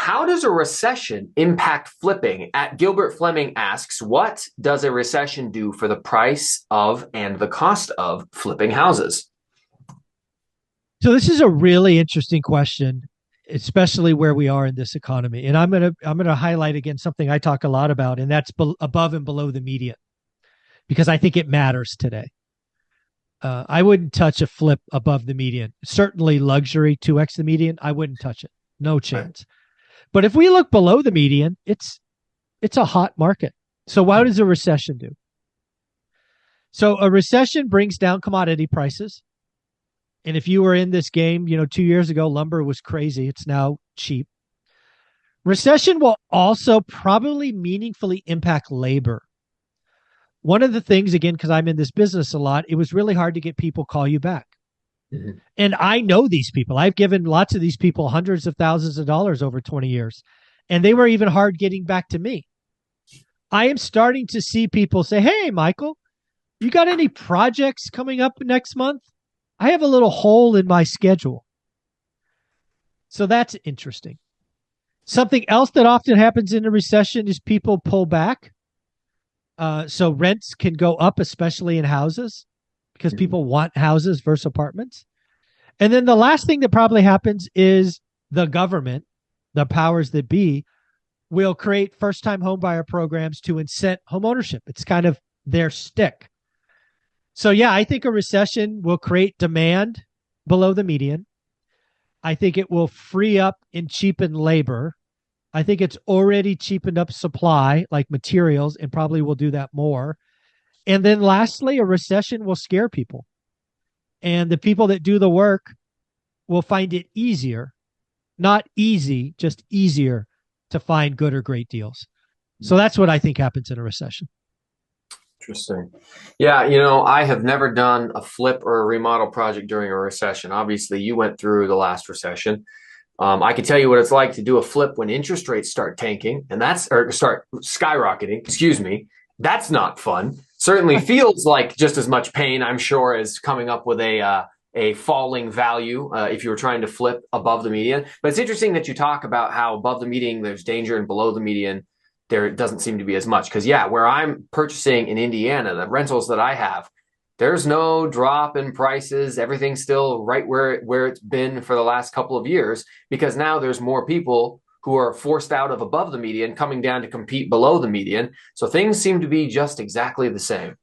how does a recession impact flipping? At Gilbert Fleming asks, what does a recession do for the price of and the cost of flipping houses? So this is a really interesting question, especially where we are in this economy. And I'm gonna highlight again something I talk a lot about, and that's above and below the median, because I think it matters today. I wouldn't touch a flip above the median. Certainly luxury 2x the median, I wouldn't touch it. No chance. But if we look below the median, it's a hot market. So what does a recession do? So a recession brings down commodity prices. And if you were in this game, 2 years ago, lumber was crazy. It's now cheap. Recession will also probably meaningfully impact labor. One of the things, again, because I'm in this business a lot, it was really hard to get people call you back. Mm-hmm. And I know these people. I've given lots of these people hundreds of thousands of dollars over 20 years. And they were even hard getting back to me. I am starting to see people say, hey, Michael, you got any projects coming up next month? I have a little hole in my schedule. So that's interesting. Something else that often happens in a recession is people pull back. So rents can go up, especially in houses, because people want houses versus apartments. And then the last thing that probably happens is the government, the powers that be, will create first-time homebuyer programs to incent homeownership. It's kind of their stick. So yeah, I think a recession will create demand below the median. I think it will free up and cheapen labor. I think it's already cheapened up supply, like materials, and probably will do that more. And then lastly, a recession will scare people. And the people that do the work will find it easier, not easy, just easier to find good or great deals. So that's what I think happens in a recession. Interesting. Yeah, I have never done a flip or a remodel project during a recession. Obviously, you went through the last recession. I can tell you what it's like to do a flip when interest rates start tanking or start skyrocketing. Excuse me. That's not fun. Certainly feels like just as much pain, I'm sure, as coming up with a falling value if you were trying to flip above the median. But it's interesting that you talk about how above the median there's danger and below the median there doesn't seem to be as much. Because where I'm purchasing in Indiana, the rentals that I have, there's no drop in prices. Everything's still right where it's been for the last couple of years, because now there's more people who are forced out of above the median coming down to compete below the median. So things seem to be just exactly the same.